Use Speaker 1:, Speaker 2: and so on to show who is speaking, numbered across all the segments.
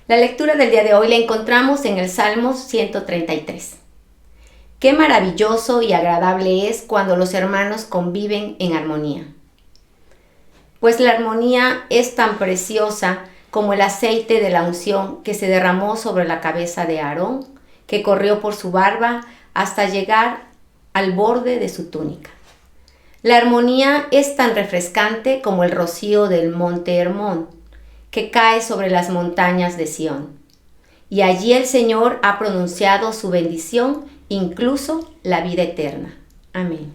Speaker 1: La lectura del día de hoy la encontramos en el Salmo 133. Qué maravilloso y agradable es cuando los hermanos conviven en armonía. Pues la armonía es tan preciosa como el aceite de la unción que se derramó sobre la cabeza de Aarón, que corrió por su barba hasta llegar al borde de su túnica. La armonía es tan refrescante como el rocío del monte Hermón, que cae sobre las montañas de Sión. Y allí el Señor ha pronunciado su bendición, incluso la vida eterna. Amén.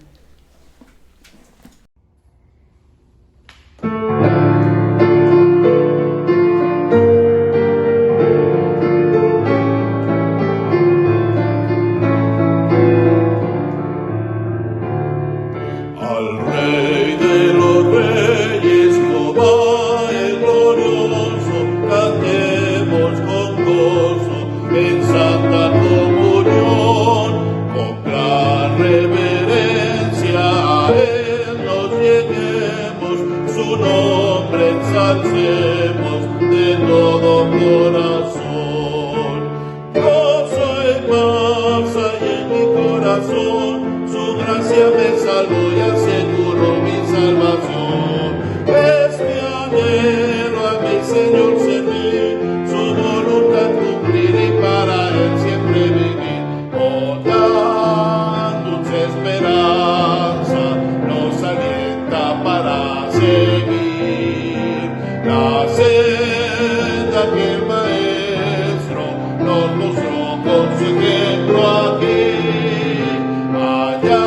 Speaker 2: En santa comunión, con gran reverencia a Él nos lleguemos, su nombre ensalcemos de todo corazón. Gozo en paz hay en mi corazón, su gracia me salvó y aseguró mi salvación. Es mi anhelo a mi Señor servir, su voluntad cumplir y para Él siempre vivir. Oh, tan dulce esperanza nos alienta para seguir la senda que el Maestro nos mostró con su ejemplo aquí. Allá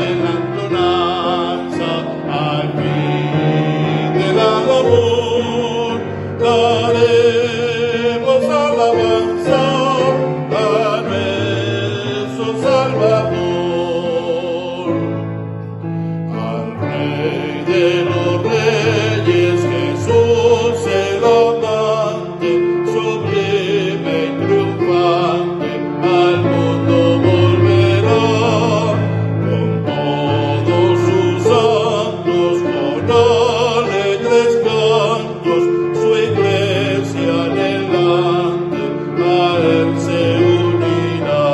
Speaker 2: en la entonanza al fin de la labor daremos alabanza a nuestro Salvador, al Rey de los Reyes, Jesús el amante, sublime y triunfante, al mundo volverá con todos sus santos, con alegres cantos, su iglesia anhelante a Él se unirá.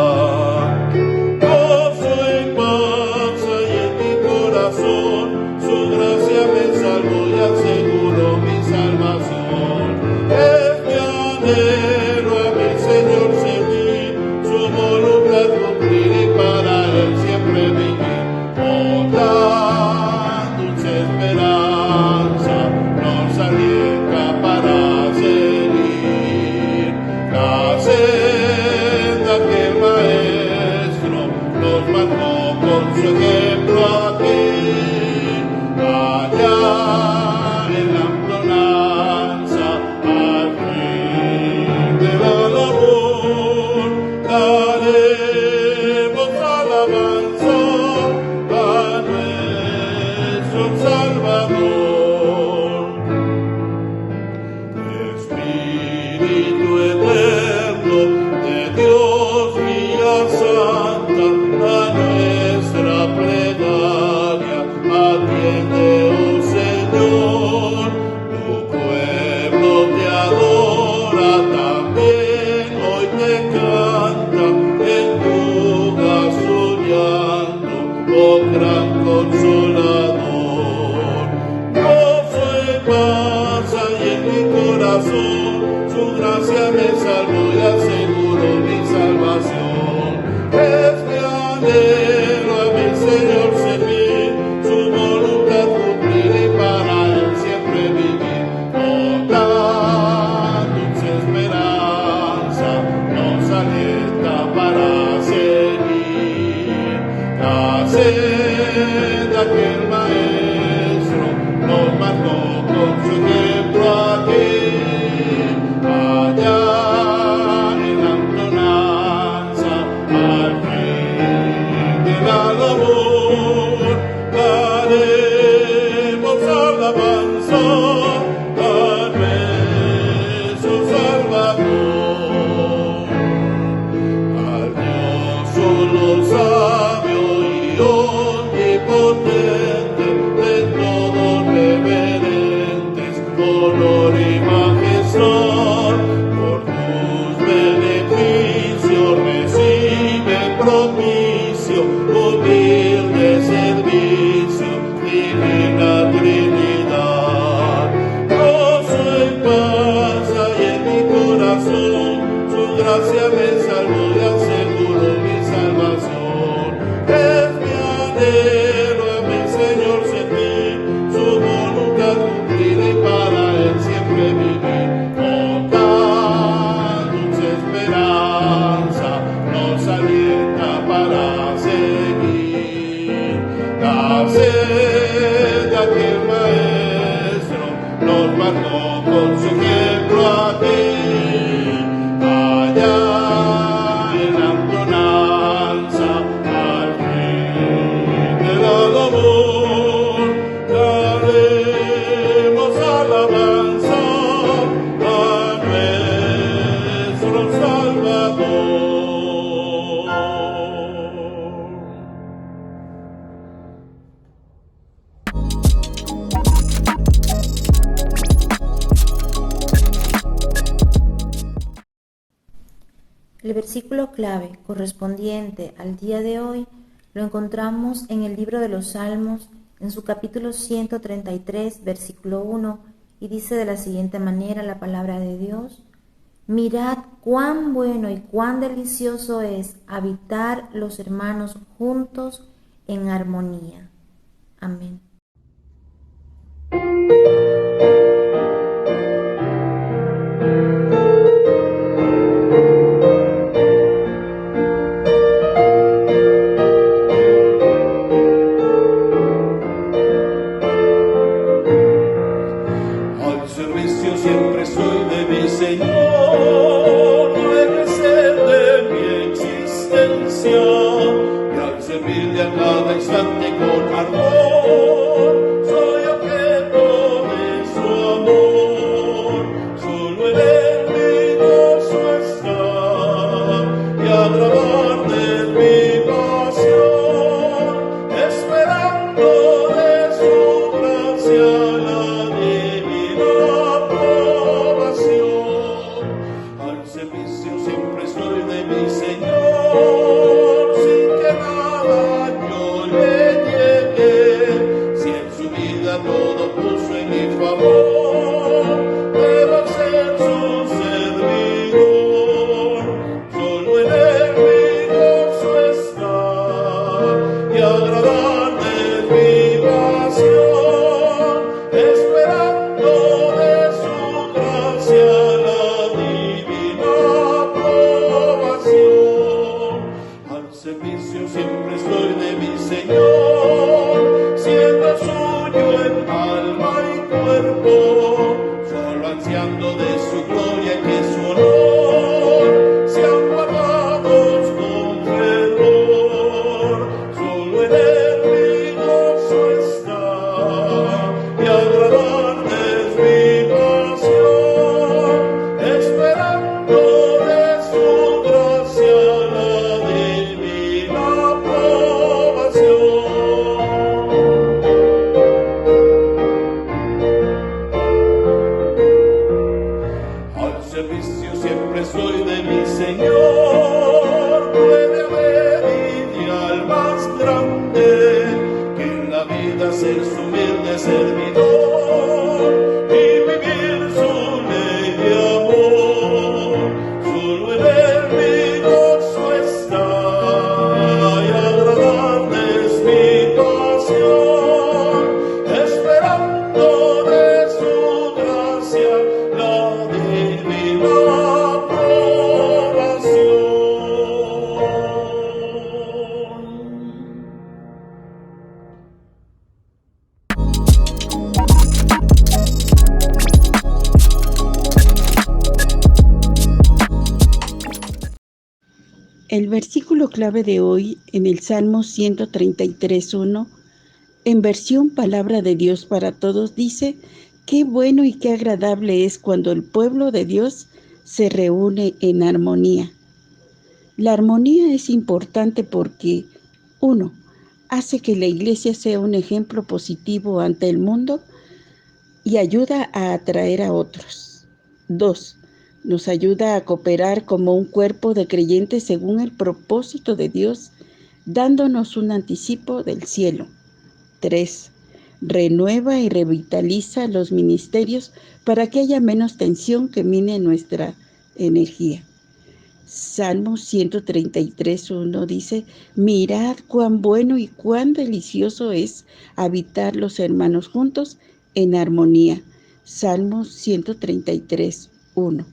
Speaker 2: Gozo y paz hay en mi corazón, su gracia me salvó y aseguró mi salvación. Es mi anhelo a mi Señor servir, su voluntad cumplir y para Él siempre vivir. Oh, tan dulce esperanza nos alienta para seguir la senda que el Maestro nos marcó con su ejemplo aquí. Allá en la entonanza al fin de la labor daremos alabanza a nuestro Salvador. Espíritu eterno de Dios, guía santa, a nuestra plegaria atiende, oh Señor. Tu pueblo te adora, también hoy te canta, enjuga su llanto, oh gran consolador. Gozo y paz hay en mi corazón, su gracia me salvó y aseguró mi salvación. Es mi anhelo a mi Señor servir, su voluntad cumplir y para Él siempre vivir. Oh, tan dulce esperanza nos alienta para seguir la senda que el Maestro nos marcó con su ejemplo aquí. Allá en la entonanza al fin para él siempre vivir. Oh, tan dulce esperanza nos alienta para seguir. La sed de aquel maestro nos marcó con su ejemplo a ti. Allá en la entonanza al fin de la labor, daremos alabanza a nuestro Salvador.
Speaker 3: El versículo clave correspondiente al día de hoy lo encontramos en el libro de los Salmos, en su capítulo 133, versículo 1, y dice de la siguiente manera la palabra de Dios: Mirad cuán bueno y cuán delicioso es habitar los hermanos juntos en armonía. Amén.
Speaker 2: Al servicio siempre soy de mi Señor, no he de ser de mi existencia, y al servirle a cada instante con ardor, soy objeto de su amor. Solo en él mi gozo está, y agradarle es mi pasión, esperando de su gracia la divina aprobación. Al servicio siempre estoy de mi Señor, sin que nada yo le niegue. Si en su vida todo puso en mi favor, debo ser su servidor. Solo en él mi gozo está, y agradarle es mi pasión, esperando de su gracia la divina aprobación. Al servicio siempre estoy de mi Señor, siendo suyo en alma y cuerpo, solo ansiando de su gloria que su honor sean guardados con fervor. Solo en él mi gozo está, y agradarle es mi pasión, esperando de su gracia la divina aprobación. Al servicio siempre soy de mi Señor, puede haber ideal más grande que en la vida ser su humilde servidor y vivir su ley de amor. Solo en él mi gozo está, y agradarle es mi pasión, esperando de su gracia la divina aprobación.
Speaker 4: El versículo clave de hoy en el Salmo 133:1, en versión Palabra de Dios para Todos, dice: qué bueno y qué agradable es cuando el pueblo de Dios se reúne en armonía. La armonía es importante porque, 1, hace que la iglesia sea un ejemplo positivo ante el mundo y ayuda a atraer a otros. 2, nos ayuda a cooperar como un cuerpo de creyentes según el propósito de Dios, dándonos un anticipo del cielo. 3, renueva y revitaliza los ministerios para que haya menos tensión que mine nuestra energía. Salmo 133:1 dice: mirad cuán bueno y cuán delicioso es habitar los hermanos juntos en armonía. Salmos 133:1.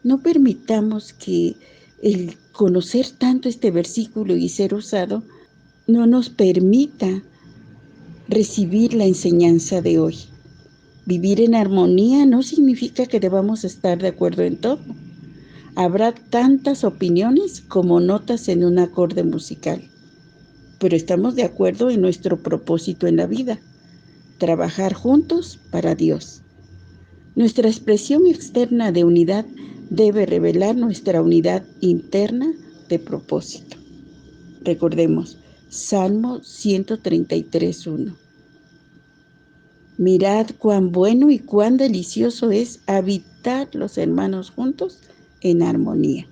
Speaker 4: No permitamos que el conocer tanto este versículo y ser usado no nos permita recibir la enseñanza de hoy. Vivir en armonía no significa que debamos estar de acuerdo en todo. Habrá tantas opiniones como notas en un acorde musical, pero estamos de acuerdo en nuestro propósito en la vida: trabajar juntos para Dios. Nuestra expresión externa de unidad debe revelar nuestra unidad interna de propósito. Recordemos, Salmo 133:1. Mirad cuán bueno y cuán delicioso es habitar los hermanos juntos en armonía.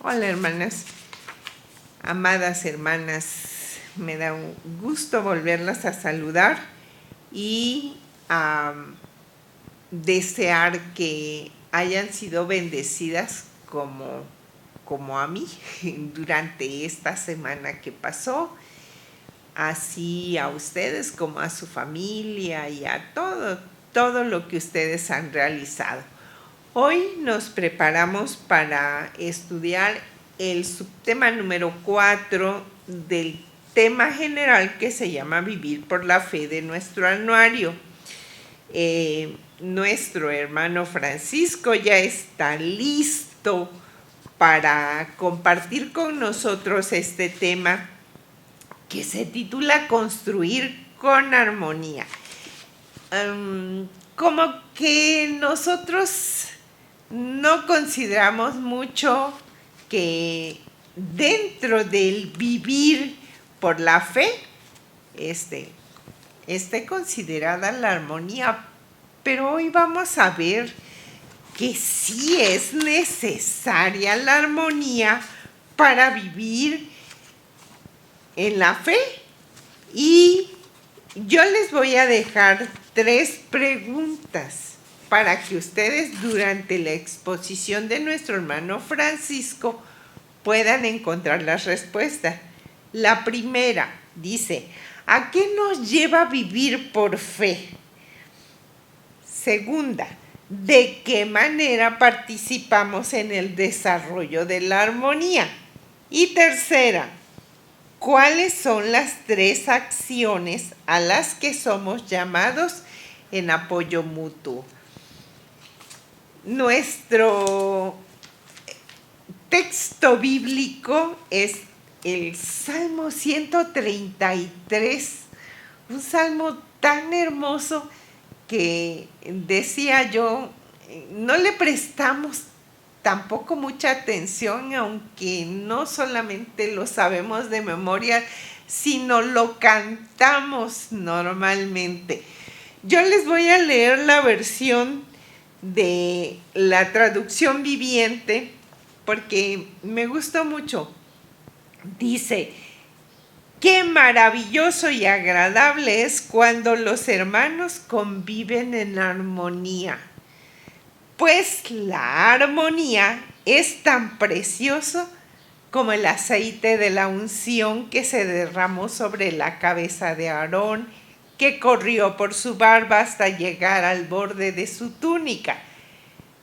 Speaker 5: Hola hermanas, amadas hermanas, me da un gusto volverlas a saludar y a desear que hayan sido bendecidas como a mí durante esta semana que pasó, así a ustedes como a su familia y a todo lo que ustedes han realizado. Hoy nos preparamos para estudiar el subtema número 4 del tema general que se llama Vivir por la Fe de nuestro anuario. Nuestro hermano Francisco ya está listo para compartir con nosotros este tema que se titula Construir con Armonía. Como que nosotros no consideramos mucho que dentro del vivir por la fe esté considerada la armonía, pero hoy vamos a ver que sí es necesaria la armonía para vivir en la fe. Y yo les voy a dejar 3 preguntas para que ustedes durante la exposición de nuestro hermano Francisco puedan encontrar las respuestas. La primera dice, ¿a qué nos lleva a vivir por fe? Segunda, ¿de qué manera participamos en el desarrollo de la armonía? Y tercera, ¿cuáles son las 3 acciones a las que somos llamados en apoyo mutuo? Nuestro texto bíblico es el Salmo 133, un salmo tan hermoso que decía yo, no le prestamos tampoco mucha atención, aunque no solamente lo sabemos de memoria, sino lo cantamos normalmente. Yo les voy a leer la versión de la traducción viviente porque me gustó mucho. Dice, qué maravilloso y agradable es cuando los hermanos conviven en armonía, pues la armonía es tan precioso como el aceite de la unción que se derramó sobre la cabeza de Aarón, que corrió por su barba hasta llegar al borde de su túnica.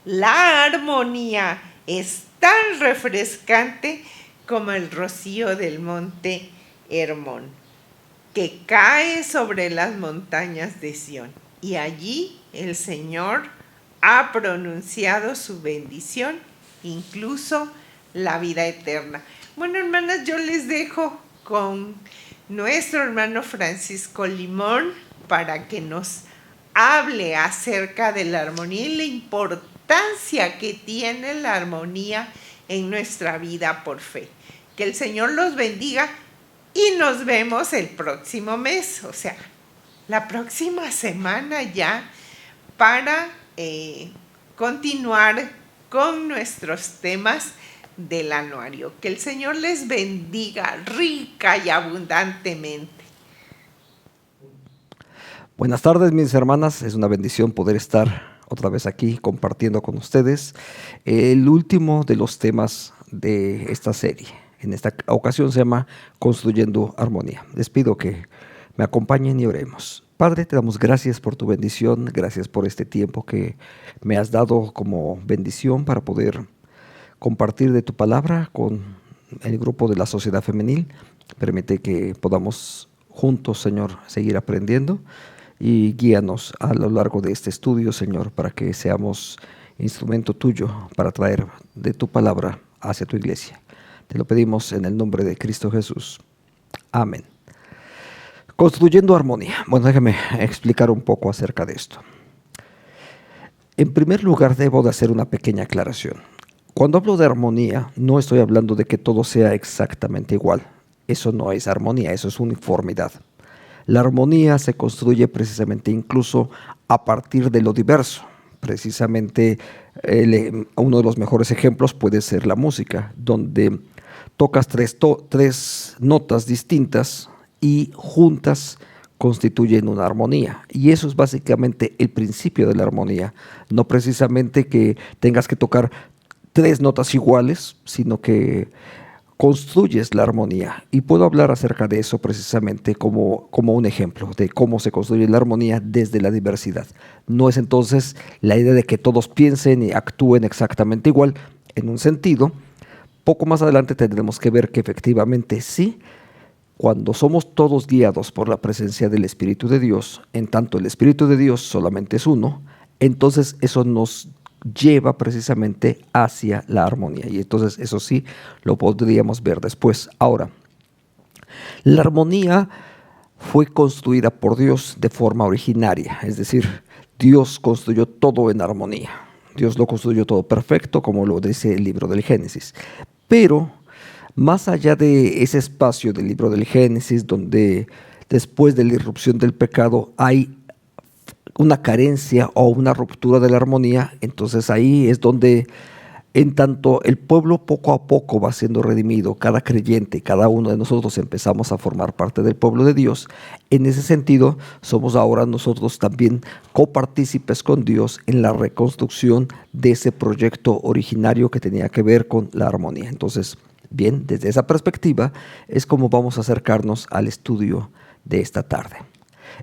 Speaker 5: La armonía es tan refrescante como el rocío del monte Hermón, que cae sobre las montañas de Sión. Y allí el Señor ha pronunciado su bendición, incluso la vida eterna. Bueno, hermanas, yo les dejo con nuestro hermano Francisco Limón para que nos hable acerca de la armonía y la importancia que tiene la armonía en nuestra vida por fe. Que el Señor los bendiga y nos vemos el próximo mes, o sea, la próxima semana ya, para continuar con nuestros temas del anuario. Que el Señor les bendiga rica y abundantemente.
Speaker 6: Buenas tardes, mis hermanas. Es una bendición poder estar otra vez aquí compartiendo con ustedes el último de los temas de esta serie. En esta ocasión se llama Construyendo Armonía. Les pido que me acompañen y oremos. Padre, te damos gracias por tu bendición, gracias por este tiempo que me has dado como bendición para poder compartir de tu palabra con el grupo de la Sociedad Femenil. Permite que podamos juntos, Señor, seguir aprendiendo y guíanos a lo largo de este estudio, Señor, para que seamos instrumento tuyo para traer de tu palabra hacia tu iglesia. Te lo pedimos en el nombre de Cristo Jesús. Amén. Construyendo armonía. Bueno, déjame explicar un poco acerca de esto. En primer lugar, debo de hacer una pequeña aclaración. Cuando hablo de armonía, no estoy hablando de que todo sea exactamente igual. Eso no es armonía, eso es uniformidad. La armonía se construye precisamente incluso a partir de lo diverso. Precisamente uno de los mejores ejemplos puede ser la música, donde tocas tres notas distintas y juntas constituyen una armonía. Y eso es básicamente el principio de la armonía. No precisamente que tengas que tocar tres notas iguales, sino que construyes la armonía. Y puedo hablar acerca de eso precisamente como un ejemplo de cómo se construye la armonía desde la diversidad. No es entonces la idea de que todos piensen y actúen exactamente igual en un sentido. Poco más adelante tendremos que ver que efectivamente sí, cuando somos todos guiados por la presencia del Espíritu de Dios, en tanto el Espíritu de Dios solamente es uno, entonces eso nos lleva precisamente hacia la armonía. Y entonces eso sí lo podríamos ver después. Ahora, la armonía fue construida por Dios de forma originaria, es decir, Dios construyó todo en armonía. Dios lo construyó todo perfecto, como lo dice el libro del Génesis. Pero más allá de ese espacio del libro del Génesis, donde después de la irrupción del pecado hay una carencia o una ruptura de la armonía, entonces ahí es donde, en tanto el pueblo poco a poco va siendo redimido, cada creyente, cada uno de nosotros empezamos a formar parte del pueblo de Dios. En ese sentido, somos ahora nosotros también copartícipes con Dios en la reconstrucción de ese proyecto originario que tenía que ver con la armonía. Entonces, bien, desde esa perspectiva es como vamos a acercarnos al estudio de esta tarde.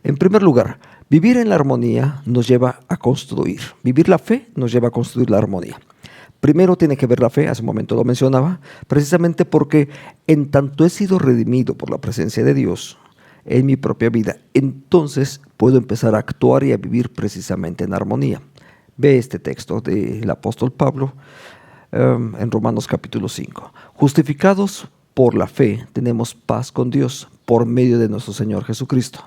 Speaker 6: En primer lugar, vivir en la armonía nos lleva a construir. Vivir la fe nos lleva a construir la armonía. Primero tiene que ver la fe, hace un momento lo mencionaba, precisamente porque en tanto he sido redimido por la presencia de Dios en mi propia vida, entonces puedo empezar a actuar y a vivir precisamente en armonía. Ve este texto del apóstol Pablo en Romanos capítulo 5. Justificados por la fe, tenemos paz con Dios por medio de nuestro Señor Jesucristo.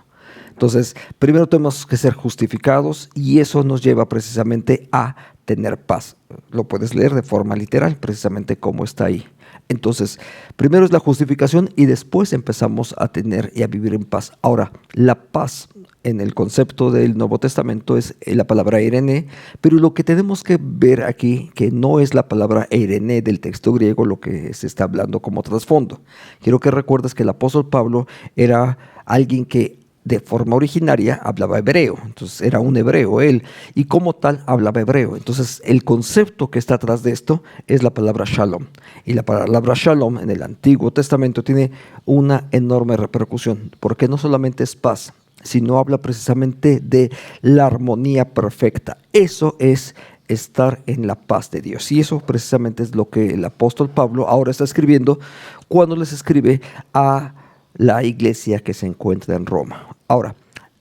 Speaker 6: Entonces, primero tenemos que ser justificados y eso nos lleva precisamente a tener paz. Lo puedes leer de forma literal, precisamente como está ahí. Entonces, primero es la justificación y después empezamos a tener y a vivir en paz. Ahora, la paz en el concepto del Nuevo Testamento es la palabra eirene, pero lo que tenemos que ver aquí, que no es la palabra eirene del texto griego lo que se está hablando como trasfondo. Quiero que recuerdes que el apóstol Pablo era alguien que de forma originaria hablaba hebreo, entonces era un hebreo él, y como tal hablaba hebreo. Entonces el concepto que está atrás de esto es la palabra shalom, y la palabra shalom en el Antiguo Testamento tiene una enorme repercusión, porque no solamente es paz, sino habla precisamente de la armonía perfecta. Eso es estar en la paz de Dios, y eso precisamente es lo que el apóstol Pablo ahora está escribiendo cuando les escribe a la iglesia que se encuentra en Roma. Ahora,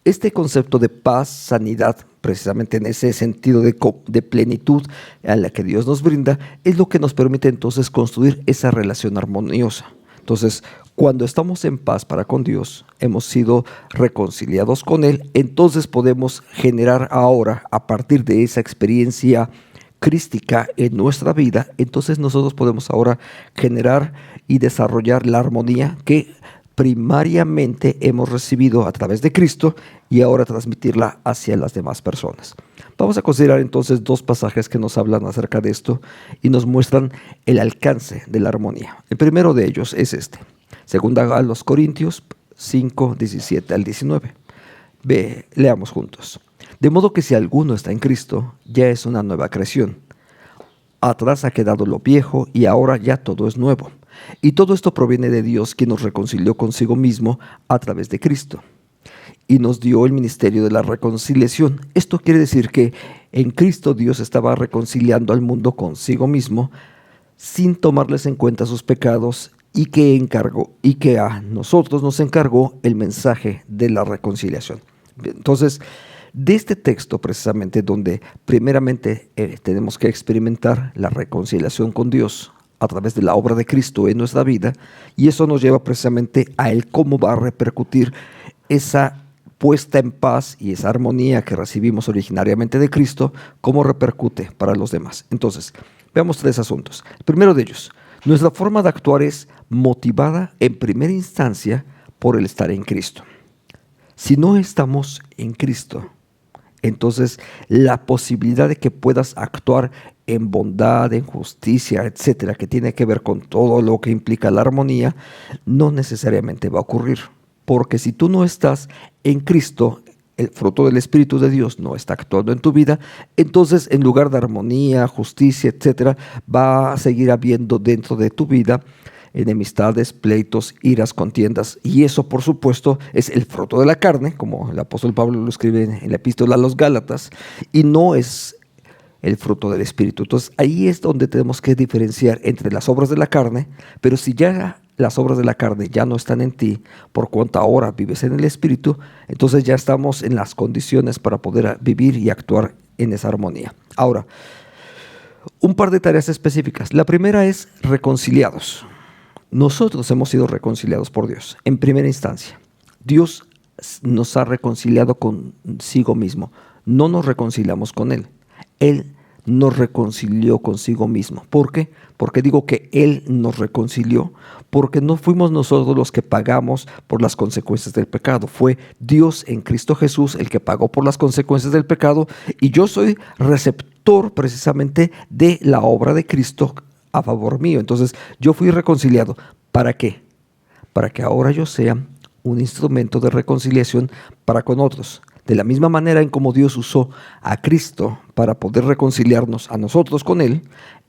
Speaker 6: este concepto de paz, sanidad, precisamente en ese sentido de plenitud a la que Dios nos brinda, es lo que nos permite entonces construir esa relación armoniosa. Entonces, cuando estamos en paz para con Dios, hemos sido reconciliados con Él, entonces podemos generar ahora, a partir de esa experiencia crística en nuestra vida, entonces nosotros podemos ahora generar y desarrollar la armonía que primariamente hemos recibido a través de Cristo y ahora transmitirla hacia las demás personas. Vamos a considerar entonces dos pasajes que nos hablan acerca de esto y nos muestran el alcance de la armonía. El primero de ellos es este, segunda a los Corintios 5, 17 al 19. Leamos juntos. De modo que si alguno está en Cristo, ya es una nueva creación. Atrás ha quedado lo viejo y ahora ya todo es nuevo. Y todo esto proviene de Dios, quien nos reconcilió consigo mismo a través de Cristo y nos dio el ministerio de la reconciliación. Esto quiere decir que en Cristo Dios estaba reconciliando al mundo consigo mismo sin tomarles en cuenta sus pecados y que a nosotros nos encargó el mensaje de la reconciliación. Entonces, de este texto precisamente donde primeramente tenemos que experimentar la reconciliación con Dios a través de la obra de Cristo en nuestra vida, y eso nos lleva precisamente a el cómo va a repercutir esa puesta en paz y esa armonía que recibimos originariamente de Cristo, cómo repercute para los demás. Entonces, veamos 3 asuntos. El primero de ellos, nuestra forma de actuar es motivada en primera instancia por el estar en Cristo. Si no estamos en Cristo, entonces la posibilidad de que puedas actuar en bondad, en justicia, etcétera, que tiene que ver con todo lo que implica la armonía, no necesariamente va a ocurrir. Porque si tú no estás en Cristo, el fruto del Espíritu de Dios no está actuando en tu vida, entonces en lugar de armonía, justicia, etcétera, va a seguir habiendo dentro de tu vida enemistades, pleitos, iras, contiendas, y eso por supuesto es el fruto de la carne, como el apóstol Pablo lo escribe en la epístola a los Gálatas, y no es el fruto del Espíritu. Entonces ahí es donde tenemos que diferenciar entre las obras de la carne, pero si ya las obras de la carne ya no están en ti, por cuanto ahora vives en el Espíritu, entonces ya estamos en las condiciones para poder vivir y actuar en esa armonía. Ahora, un par de tareas específicas. La primera es reconciliados. Nosotros hemos sido reconciliados por Dios en primera instancia. Dios nos ha reconciliado consigo mismo. No nos reconciliamos con Él. Él nos reconcilió consigo mismo. ¿Por qué? Porque digo que Él nos reconcilió, porque no fuimos nosotros los que pagamos por las consecuencias del pecado. Fue Dios en Cristo Jesús el que pagó por las consecuencias del pecado, y yo soy receptor precisamente de la obra de Cristo a favor mío. Entonces yo fui reconciliado. ¿Para qué? Para que ahora yo sea un instrumento de reconciliación para con otros. De la misma manera en como Dios usó a Cristo para poder reconciliarnos a nosotros con Él,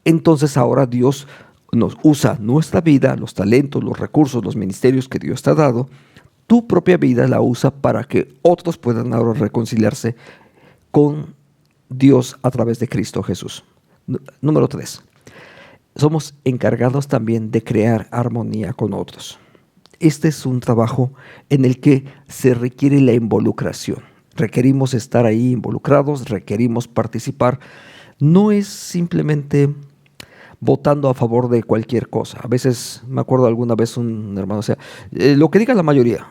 Speaker 6: entonces ahora Dios nos usa nuestra vida, los talentos, los recursos, los ministerios que Dios te ha dado, tu propia vida la usa para que otros puedan ahora reconciliarse con Dios a través de Cristo Jesús. Número 3. Somos encargados también de crear armonía con otros. Este es un trabajo en el que se requiere la involucración. Requerimos estar ahí involucrados, requerimos participar. No es simplemente votando a favor de cualquier cosa. A veces, me acuerdo alguna vez un hermano decía, lo que diga la mayoría.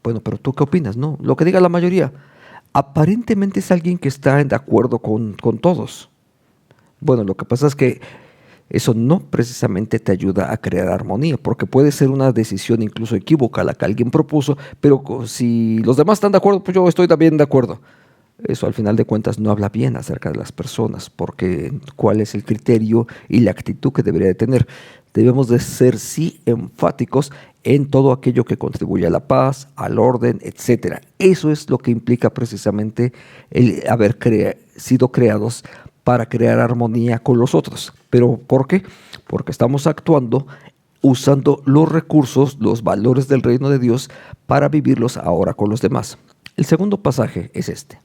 Speaker 6: Bueno, pero ¿tú qué opinas? No, lo que diga la mayoría. Aparentemente es alguien que está de acuerdo con todos. Bueno, lo que pasa es que eso no precisamente te ayuda a crear armonía, porque puede ser una decisión incluso equívoca la que alguien propuso, pero si los demás están de acuerdo, pues yo estoy también de acuerdo. Eso al final de cuentas no habla bien acerca de las personas, porque cuál es el criterio y la actitud que debería de tener. Debemos de ser sí enfáticos en todo aquello que contribuye a la paz, al orden, etc. Eso es lo que implica precisamente el haber sido creados para crear armonía con los otros. ¿Pero por qué? Porque estamos actuando usando los recursos, los valores del reino de Dios para vivirlos ahora con los demás. El segundo pasaje es este.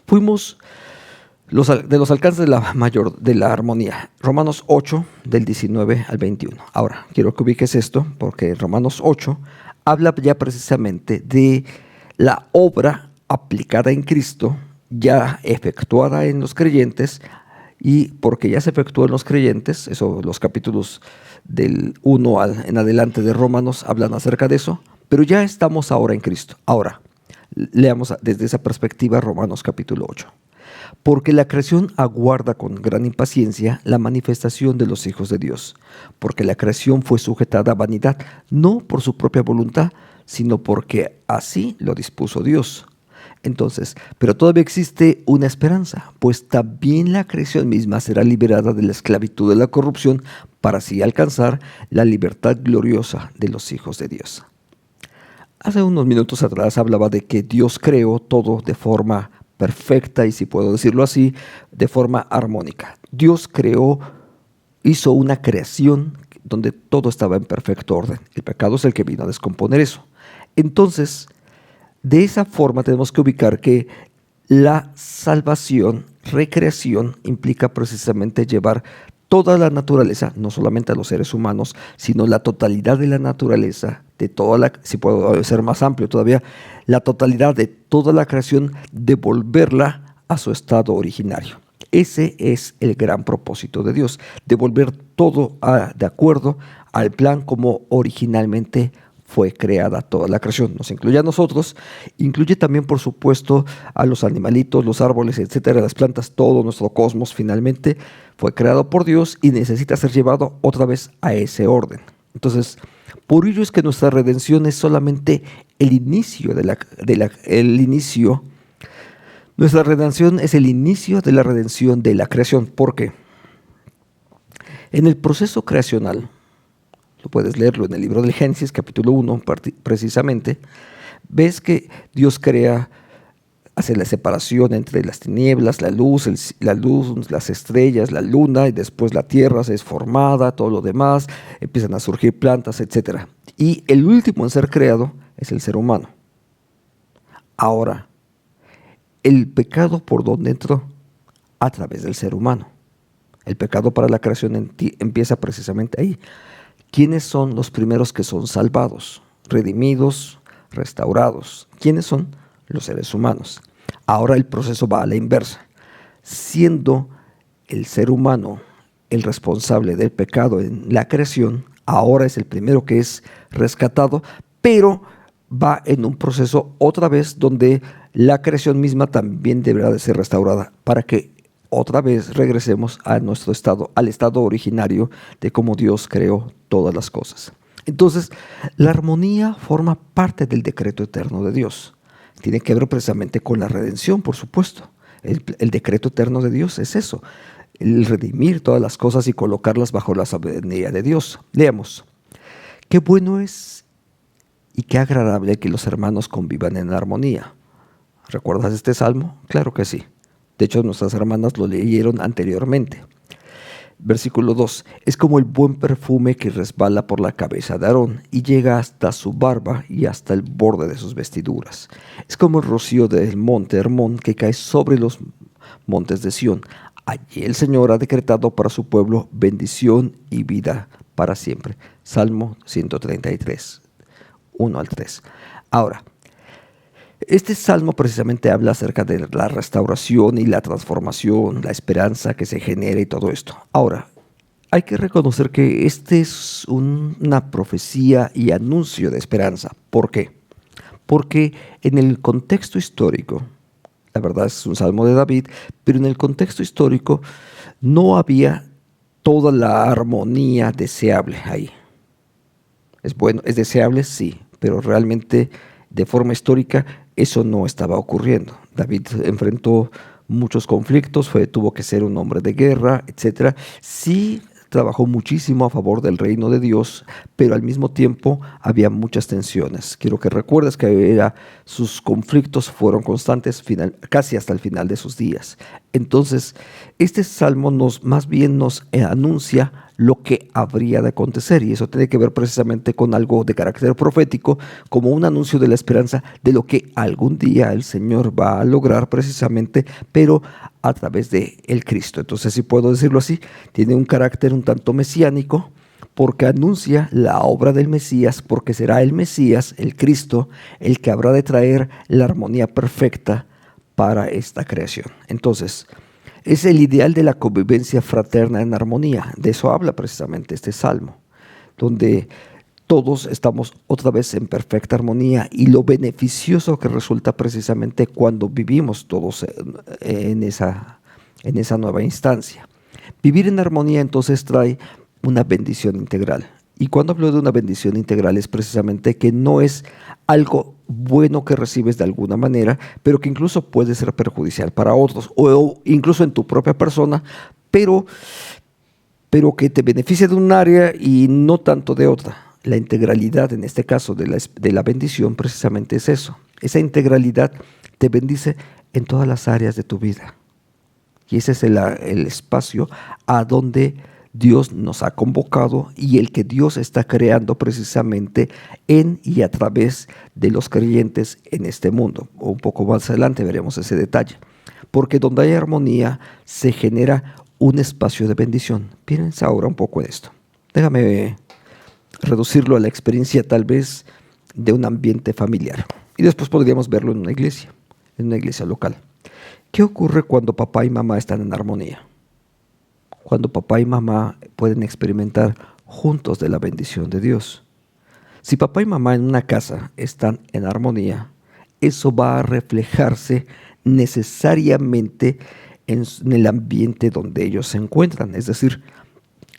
Speaker 6: Fuimos de los alcances de la armonía. Romanos 8, del 19 al 21. Ahora, quiero que ubiques esto, porque Romanos 8 habla ya precisamente de la obra aplicada en Cristo, ya efectuada en los creyentes, y porque ya se efectuó en los creyentes, eso, los capítulos del 1 en adelante de Romanos hablan acerca de eso, pero ya estamos ahora en Cristo. Ahora, leamos desde esa perspectiva Romanos capítulo 8. Porque la creación aguarda con gran impaciencia la manifestación de los hijos de Dios, porque la creación fue sujetada a vanidad, no por su propia voluntad, sino porque así lo dispuso Dios. Entonces, pero todavía existe una esperanza, pues también la creación misma será liberada de la esclavitud de la corrupción para así alcanzar la libertad gloriosa de los hijos de Dios. Hace unos minutos atrás hablaba de que Dios creó todo de forma perfecta y, si puedo decirlo así, de forma armónica. Dios hizo una creación donde todo estaba en perfecto orden. El pecado es el que vino a descomponer eso. Entonces, de esa forma tenemos que ubicar que la salvación, recreación, implica precisamente llevar toda la naturaleza, no solamente a los seres humanos, sino la totalidad de la naturaleza, si puedo ser más amplio todavía, la totalidad de toda la creación, devolverla a su estado originario. Ese es el gran propósito de Dios, devolver todo de acuerdo al plan como originalmente fue creada toda la creación. Nos incluye a nosotros, incluye también, por supuesto, a los animalitos, los árboles, etcétera, las plantas. Todo nuestro cosmos finalmente fue creado por Dios y necesita ser llevado otra vez a ese orden. Entonces, por ello es que nuestra redención es solamente el inicio Nuestra redención es el inicio de la redención de la creación. ¿Por qué? En el proceso creacional, lo puedes leerlo en el libro del Génesis, capítulo 1, precisamente, ves que Dios hace la separación entre las tinieblas, la luz, las estrellas, la luna, y después la tierra se es formada, todo lo demás, empiezan a surgir plantas, etc. Y el último en ser creado es el ser humano. Ahora, el pecado, ¿por dónde entró? A través del ser humano. El pecado para la creación empieza precisamente ahí. ¿Quiénes son los primeros que son salvados, redimidos, restaurados? ¿Quiénes son? Los seres humanos. Ahora el proceso va a la inversa. Siendo el ser humano el responsable del pecado en la creación, ahora es el primero que es rescatado, pero va en un proceso otra vez donde la creación misma también deberá de ser restaurada para que otra vez regresemos a nuestro estado, al estado originario de cómo Dios creó todas las cosas. Entonces, la armonía forma parte del decreto eterno de Dios. Tiene que ver precisamente con la redención, por supuesto. El decreto eterno de Dios es eso, el redimir todas las cosas y colocarlas bajo la soberanía de Dios. Leamos. Qué bueno es y qué agradable que los hermanos convivan en armonía. ¿Recuerdas este salmo? Claro que sí. De hecho, nuestras hermanas lo leyeron anteriormente. Versículo 2. Es como el buen perfume que resbala por la cabeza de Aarón y llega hasta su barba y hasta el borde de sus vestiduras. Es como el rocío del monte Hermón que cae sobre los montes de Sión. Allí el Señor ha decretado para su pueblo bendición y vida para siempre. Salmo 133, 1 al 3. Ahora, este salmo precisamente habla acerca de la restauración y la transformación, la esperanza que se genera y todo esto. Ahora, hay que reconocer que este es una profecía y anuncio de esperanza. ¿Por qué? Porque en el contexto histórico, la verdad es un salmo de David, pero en el contexto histórico no había toda la armonía deseable ahí. Es bueno, es deseable, sí, pero realmente de forma histórica eso no estaba ocurriendo. David enfrentó muchos conflictos, tuvo que ser un hombre de guerra, etc. Sí trabajó muchísimo a favor del reino de Dios, pero al mismo tiempo había muchas tensiones. Quiero que recuerdes que sus conflictos fueron constantes casi hasta el final de sus días. Entonces, este salmo más bien nos anuncia lo que habría de acontecer, y eso tiene que ver precisamente con algo de carácter profético, como un anuncio de la esperanza de lo que algún día el Señor va a lograr precisamente, pero a través de el Cristo. Entonces, si puedo decirlo así, tiene un carácter un tanto mesiánico, porque anuncia la obra del Mesías, porque será el Mesías, el Cristo, el que habrá de traer la armonía perfecta para esta creación. Entonces, es el ideal de la convivencia fraterna en armonía. De eso habla precisamente este salmo, donde todos estamos otra vez en perfecta armonía, y lo beneficioso que resulta precisamente cuando vivimos todos en esa nueva instancia. Vivir en armonía entonces trae una bendición integral. Y cuando hablo de una bendición integral es precisamente que no es algo bueno que recibes de alguna manera, pero que incluso puede ser perjudicial para otros, o incluso en tu propia persona, pero que te beneficia de un área y no tanto de otra. la integralidad, en este caso de la bendición, precisamente es eso. Esa integralidad te bendice en todas las áreas de tu vida. Y ese es el espacio a donde Dios nos ha convocado y el que Dios está creando precisamente en y a través de los creyentes en este mundo. Un poco más adelante veremos ese detalle. Porque donde hay armonía se genera un espacio de bendición. Piensa ahora un poco en esto. Déjame reducirlo a la experiencia tal vez de un ambiente familiar. Y después podríamos verlo en una iglesia local. ¿Qué ocurre cuando papá y mamá están en armonía? Cuando papá y mamá pueden experimentar juntos de la bendición de Dios. Si papá y mamá en una casa están en armonía, eso va a reflejarse necesariamente en el ambiente donde ellos se encuentran. Es decir,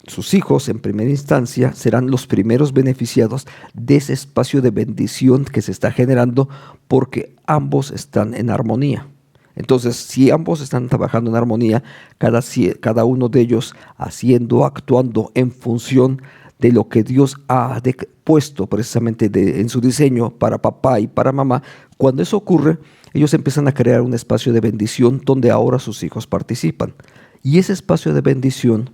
Speaker 6: sus hijos en primera instancia serán los primeros beneficiados de ese espacio de bendición que se está generando porque ambos están en armonía. Entonces, si ambos están trabajando en armonía, cada uno de ellos haciendo, actuando en función de lo que Dios ha puesto precisamente en su diseño para papá y para mamá, cuando eso ocurre, ellos empiezan a crear un espacio de bendición donde ahora sus hijos participan. Y ese espacio de bendición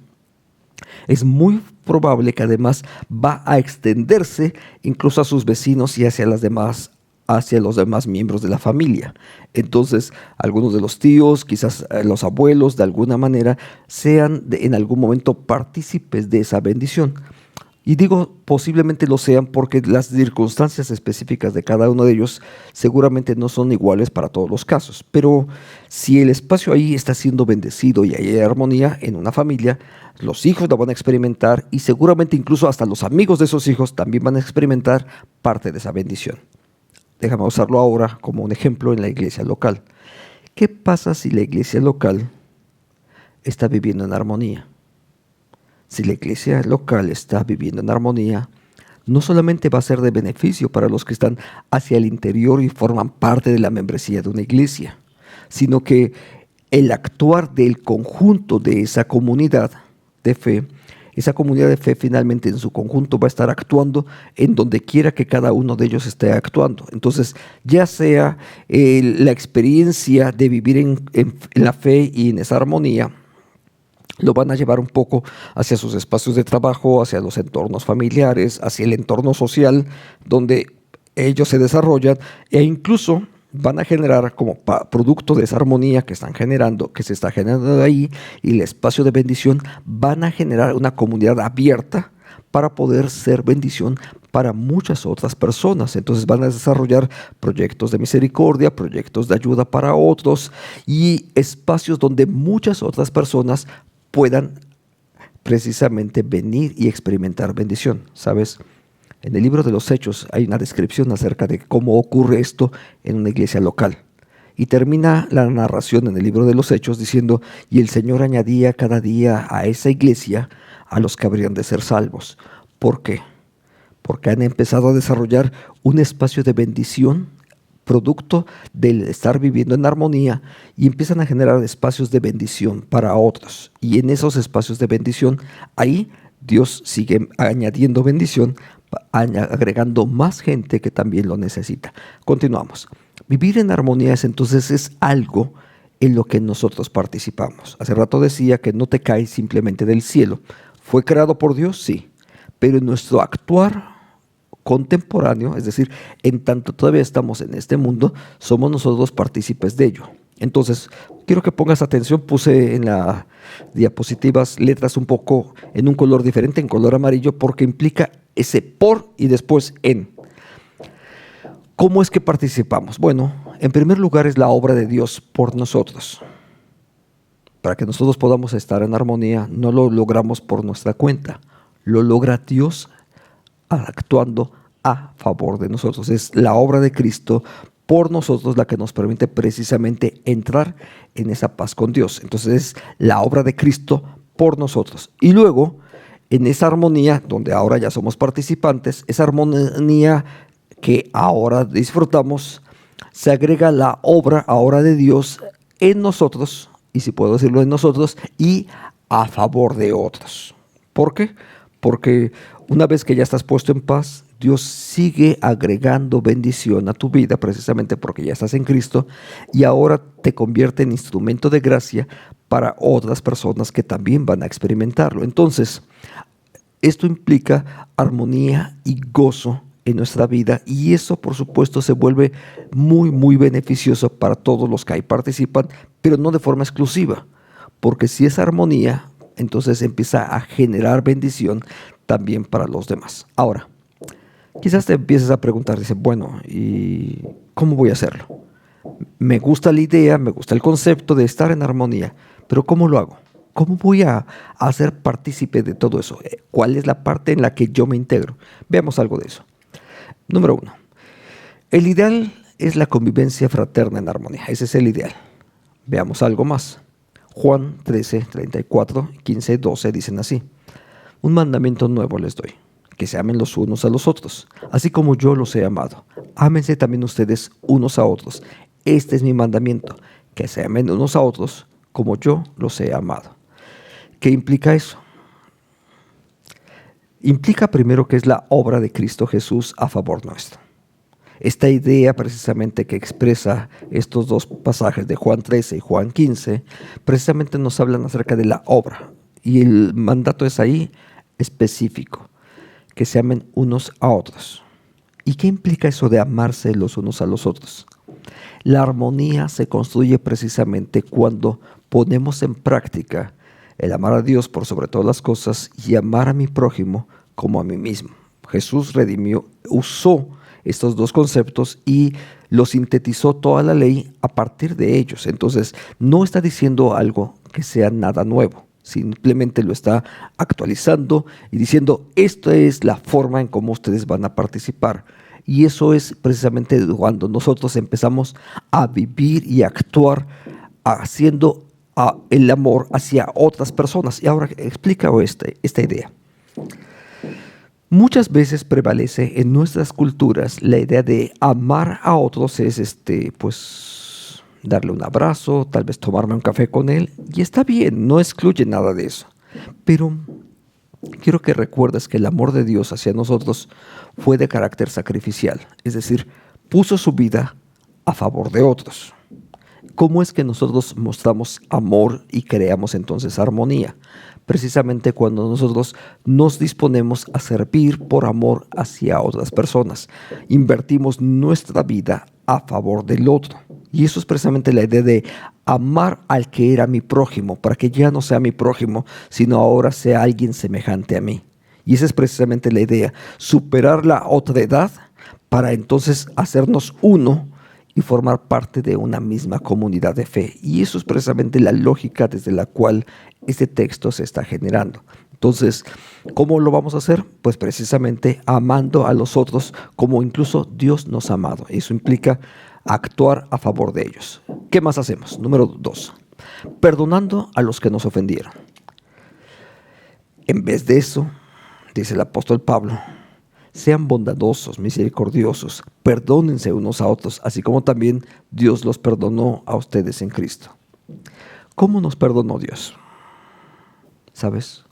Speaker 6: es muy probable que además va a extenderse incluso a sus vecinos y hacia los demás miembros de la familia. Entonces, algunos de los tíos, quizás los abuelos, de alguna manera, sean en algún momento partícipes de esa bendición. Y digo posiblemente lo sean porque las circunstancias específicas de cada uno de ellos seguramente no son iguales para todos los casos. Pero si el espacio ahí está siendo bendecido y hay armonía en una familia, los hijos la van a experimentar y seguramente incluso hasta los amigos de esos hijos también van a experimentar parte de esa bendición. Déjame usarlo ahora como un ejemplo en la iglesia local. ¿Qué pasa si la iglesia local está viviendo en armonía? Si la iglesia local está viviendo en armonía, no solamente va a ser de beneficio para los que están hacia el interior y forman parte de la membresía de una iglesia, sino que el actuar del conjunto de esa comunidad de fe, esa comunidad de fe finalmente en su conjunto va a estar actuando en donde quiera que cada uno de ellos esté actuando. Entonces, ya sea la experiencia de vivir en la fe y en esa armonía, lo van a llevar un poco hacia sus espacios de trabajo, hacia los entornos familiares, hacia el entorno social donde ellos se desarrollan e incluso van a generar como producto de esa armonía que se está generando ahí y el espacio de bendición, van a generar una comunidad abierta para poder ser bendición para muchas otras personas. Entonces van a desarrollar proyectos de misericordia, proyectos de ayuda para otros y espacios donde muchas otras personas puedan precisamente venir y experimentar bendición. ¿Sabes? En el libro de los Hechos hay una descripción acerca de cómo ocurre esto en una iglesia local. Y termina la narración en el libro de los Hechos diciendo, y el Señor añadía cada día a esa iglesia a los que habrían de ser salvos. ¿Por qué? Porque han empezado a desarrollar un espacio de bendición producto del estar viviendo en armonía y empiezan a generar espacios de bendición para otros. Y en esos espacios de bendición, ahí Dios sigue añadiendo bendición, agregando más gente que también lo necesita. Continuamos. Vivir en armonía entonces es algo en lo que nosotros participamos. Hace rato decía que no te cae simplemente del cielo. ¿Fue creado por Dios? Sí. Pero en nuestro actuar contemporáneo, es decir, en tanto todavía estamos en este mundo, somos nosotros partícipes de ello. Entonces, quiero que pongas atención, puse en las diapositivas letras un poco en un color diferente, en color amarillo, porque implica ese por y después en. ¿Cómo es que participamos? Bueno, en primer lugar es la obra de Dios por nosotros. Para que nosotros podamos estar en armonía, no lo logramos por nuestra cuenta, lo logra Dios actuando a favor de nosotros. Es la obra de Cristo por nosotros la que nos permite precisamente entrar en esa paz con Dios. Entonces es la obra de Cristo por nosotros. Y luego, en esa armonía, donde ahora ya somos participantes, esa armonía que ahora disfrutamos, se agrega la obra ahora de Dios en nosotros, y si puedo decirlo en nosotros, y a favor de otros. ¿Por qué? porque una vez que ya estás puesto en paz, Dios sigue agregando bendición a tu vida, precisamente porque ya estás en Cristo, y ahora te convierte en instrumento de gracia para otras personas que también van a experimentarlo. Entonces, esto implica armonía y gozo en nuestra vida, y eso por supuesto se vuelve muy, muy beneficioso para todos los que ahí participan, pero no de forma exclusiva, porque si es armonía, entonces empieza a generar bendición también para los demás. Ahora, quizás te empieces a preguntar, dice, bueno, ¿y cómo voy a hacerlo? Me gusta la idea, me gusta el concepto de estar en armonía, pero ¿cómo lo hago? ¿Cómo voy a hacer partícipe de todo eso? ¿Cuál es la parte en la que yo me integro? Veamos algo de eso. Número 1. El ideal es la convivencia fraterna en armonía. Ese es el ideal. Veamos algo más. Juan 13, 34, 15, 12 dicen así. Un mandamiento nuevo les doy, que se amen los unos a los otros, así como yo los he amado. Ámense también ustedes unos a otros. Este es mi mandamiento, que se amen unos a otros como yo los he amado. ¿Qué implica eso? Implica primero que es la obra de Cristo Jesús a favor nuestro. Esta idea precisamente que expresa estos dos pasajes de Juan 13 y Juan 15, precisamente nos hablan acerca de la obra. Y el mandato es ahí específico, que se amen unos a otros. ¿Y qué implica eso de amarse los unos a los otros? La armonía se construye precisamente cuando ponemos en práctica el amar a Dios por sobre todas las cosas y amar a mi prójimo como a mí mismo. Jesús usó estos dos conceptos y lo sintetizó toda la ley a partir de ellos. Entonces, no está diciendo algo que sea nada nuevo, simplemente lo está actualizando y diciendo, esta es la forma en cómo ustedes van a participar. Y eso es precisamente cuando nosotros empezamos a vivir y a actuar haciendo el amor hacia otras personas. Y ahora explica esta idea. Muchas veces prevalece en nuestras culturas la idea de amar a otros es pues darle un abrazo, tal vez tomarme un café con él, y está bien, no excluye nada de eso. Pero quiero que recuerdes que el amor de Dios hacia nosotros fue de carácter sacrificial, es decir, puso su vida a favor de otros. ¿Cómo es que nosotros mostramos amor y creamos entonces armonía? Precisamente cuando nosotros nos disponemos a servir por amor hacia otras personas. Invertimos nuestra vida a favor del otro. Y eso es precisamente la idea de amar al que era mi prójimo, para que ya no sea mi prójimo, sino ahora sea alguien semejante a mí. Y esa es precisamente la idea, superar la otredad para entonces hacernos uno y formar parte de una misma comunidad de fe. Y eso es precisamente la lógica desde la cual este texto se está generando. Entonces, ¿cómo lo vamos a hacer? Pues precisamente amando a los otros como incluso Dios nos ha amado. Eso implica actuar a favor de ellos. ¿Qué más hacemos? Número 2, perdonando a los que nos ofendieron. En vez de eso, dice el apóstol Pablo, sean bondadosos, misericordiosos, perdónense unos a otros, así como también Dios los perdonó a ustedes en Cristo. ¿Cómo nos perdonó Dios? ¿Sabes?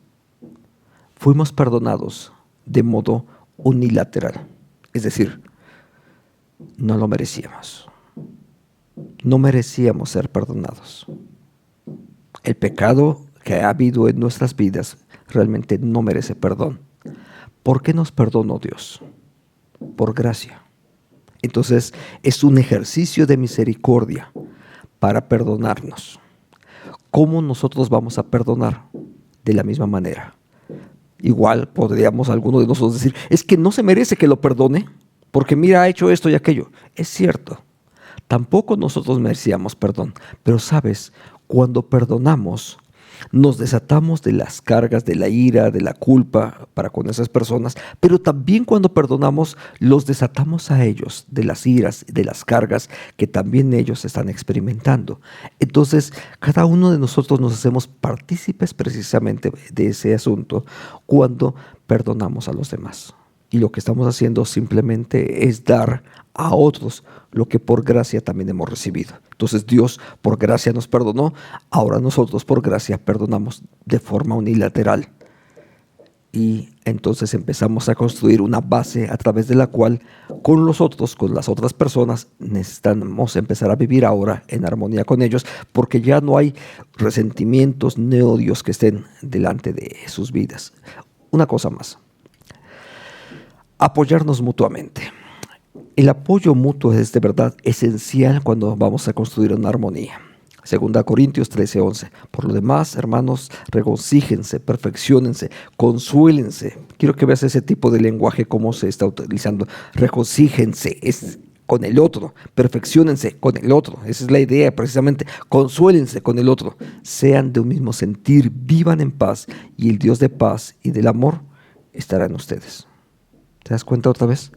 Speaker 6: Fuimos perdonados de modo unilateral, es decir, no lo merecíamos. No merecíamos ser perdonados. El pecado que ha habido en nuestras vidas realmente no merece perdón. ¿Por qué nos perdonó Dios? Por gracia. Entonces es un ejercicio de misericordia para perdonarnos. ¿Cómo nosotros vamos a perdonar? De la misma manera. Igual podríamos alguno de nosotros decir, es que no se merece que lo perdone, porque mira, ha hecho esto y aquello. Es cierto, tampoco nosotros merecíamos perdón, pero sabes, cuando perdonamos, nos desatamos de las cargas, de la ira, de la culpa para con esas personas, pero también cuando perdonamos, los desatamos a ellos de las iras, de las cargas que también ellos están experimentando. Entonces, cada uno de nosotros nos hacemos partícipes precisamente de ese asunto cuando perdonamos a los demás. Y lo que estamos haciendo simplemente es dar a otros lo que por gracia también hemos recibido. Entonces Dios por gracia nos perdonó, ahora nosotros por gracia perdonamos de forma unilateral. y entonces empezamos a construir una base a través de la cual con los otros, con las otras personas, necesitamos empezar a vivir ahora en armonía con ellos, porque ya no hay resentimientos ni odios que estén delante de sus vidas. Una cosa más, apoyarnos mutuamente. El apoyo mutuo es de verdad esencial cuando vamos a construir una armonía. 2 Corintios 13:11. Por lo demás, hermanos, regocíjense, perfecciónense, consuélense. Quiero que veas ese tipo de lenguaje, cómo se está utilizando. Regocíjense, es con el otro. Perfecciónense con el otro. Esa es la idea, precisamente. Consuélense con el otro. Sean de un mismo sentir, vivan en paz, y el Dios de paz y del amor estará en ustedes. ¿Te das cuenta otra vez?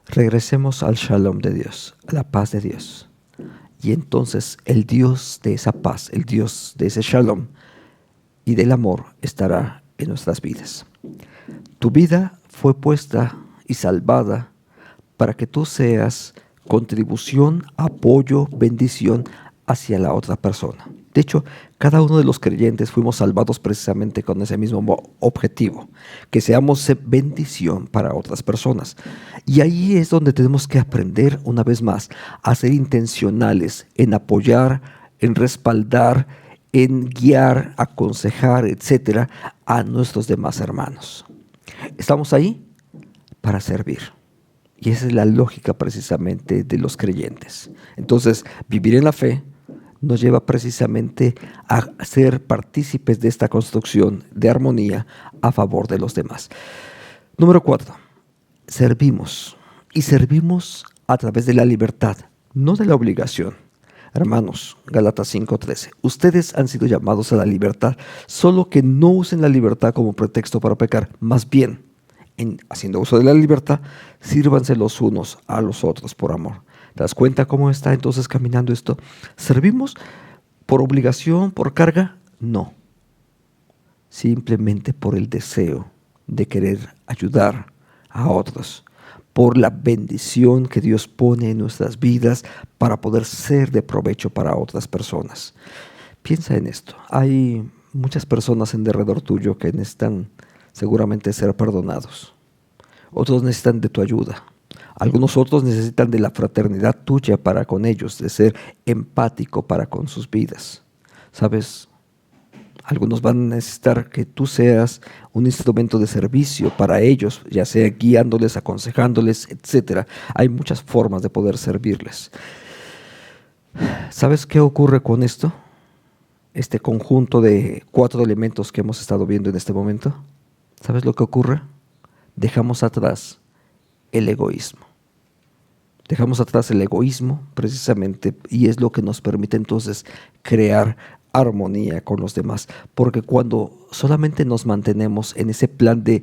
Speaker 6: Regresemos al shalom de Dios, a la paz de Dios. Y entonces el Dios de esa paz, el Dios de ese shalom y del amor estará en nuestras vidas. Tu vida fue puesta y salvada para que tú seas contribución, apoyo, bendición hacia la otra persona. De hecho, cada uno de los creyentes fuimos salvados precisamente con ese mismo objetivo, que seamos bendición para otras personas. Y ahí es donde tenemos que aprender una vez más a ser intencionales en apoyar, en respaldar, en guiar, aconsejar, etcétera, a nuestros demás hermanos. Estamos ahí para servir. Y esa es la lógica precisamente de los creyentes. Entonces, vivir en la fe nos lleva precisamente a ser partícipes de esta construcción de armonía a favor de los demás. Número 4, servimos. Y servimos a través de la libertad, no de la obligación. Hermanos, Gálatas 5:13, ustedes han sido llamados a la libertad, solo que no usen la libertad como pretexto para pecar, más bien, haciendo uso de la libertad, sírvanse los unos a los otros por amor. ¿Te das cuenta cómo está entonces caminando esto? ¿Servimos por obligación, por carga? No. Simplemente por el deseo de querer ayudar a otros, por la bendición que Dios pone en nuestras vidas para poder ser de provecho para otras personas. Piensa en esto. Hay muchas personas en derredor tuyo que necesitan seguramente ser perdonados. Otros necesitan de tu ayuda. Algunos otros necesitan de la fraternidad tuya para con ellos, de ser empático para con sus vidas. ¿Sabes? Algunos van a necesitar que tú seas un instrumento de servicio para ellos, ya sea guiándoles, aconsejándoles, etc. Hay muchas formas de poder servirles. ¿Sabes qué ocurre con esto? Este conjunto de 4 elementos que hemos estado viendo en este momento. ¿Sabes lo que ocurre? Dejamos atrás el egoísmo. Dejamos atrás el egoísmo precisamente, y es lo que nos permite entonces crear armonía con los demás, porque cuando solamente nos mantenemos en ese plan de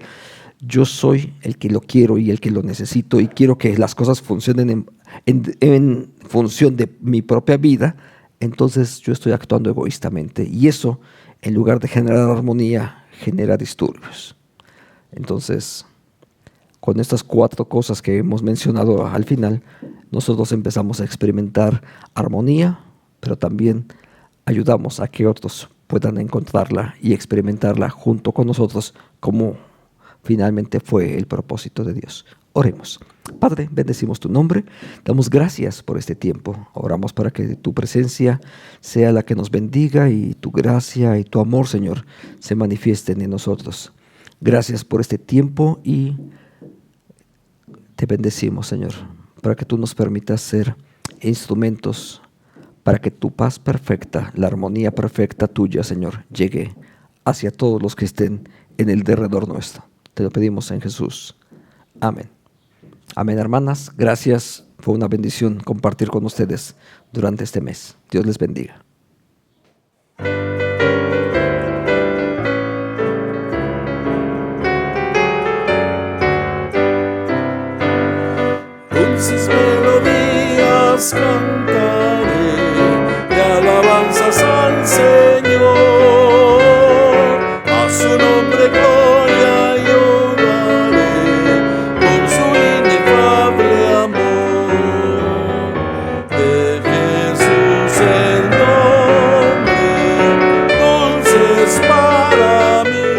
Speaker 6: yo soy el que lo quiero y el que lo necesito y quiero que las cosas funcionen en función de mi propia vida, entonces yo estoy actuando egoístamente, y eso, en lugar de generar armonía, genera disturbios. Entonces, con estas 4 cosas que hemos mencionado al final, nosotros empezamos a experimentar armonía, pero también ayudamos a que otros puedan encontrarla y experimentarla junto con nosotros, como finalmente fue el propósito de Dios. Oremos. Padre, bendecimos tu nombre, damos gracias por este tiempo. Oramos para que tu presencia sea la que nos bendiga y tu gracia y tu amor, Señor, se manifiesten en nosotros. Gracias por este tiempo y te bendecimos, Señor, para que tú nos permitas ser instrumentos para que tu paz perfecta, la armonía perfecta tuya, Señor, llegue hacia todos los que estén en el derredor nuestro. Te lo pedimos en Jesús. Amén. Amén, hermanas. Gracias. Fue una bendición compartir con ustedes durante este mes. Dios les bendiga.
Speaker 2: Dulces melodías cantaré de alabanzas al Señor, a su nombre gloria yo daré por su inefable amor. De Jesús el nombre, dulces para mí.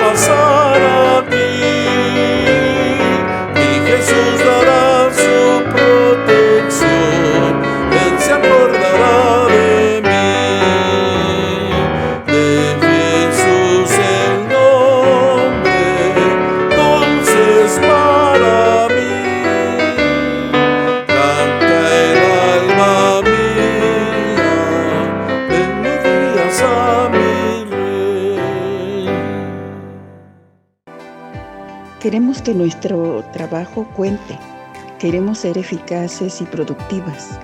Speaker 2: pasar aquí. Y Jesús dará su protección, Él se acordará de mí. De Jesús el nombre, dulce es para mí. Canta el alma mía, melodías a mi Rey.
Speaker 4: Queremos que nuestro trabajo cuente. Queremos ser eficaces y productivas.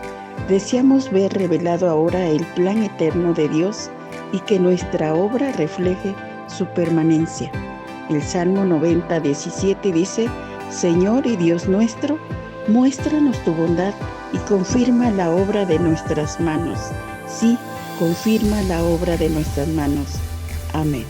Speaker 4: Deseamos ver revelado ahora el plan eterno de Dios y que nuestra obra refleje su permanencia. El Salmo 90:17 dice: Señor y Dios nuestro, muéstranos tu bondad y confirma la obra de nuestras manos. Sí, confirma la obra de nuestras manos. Amén.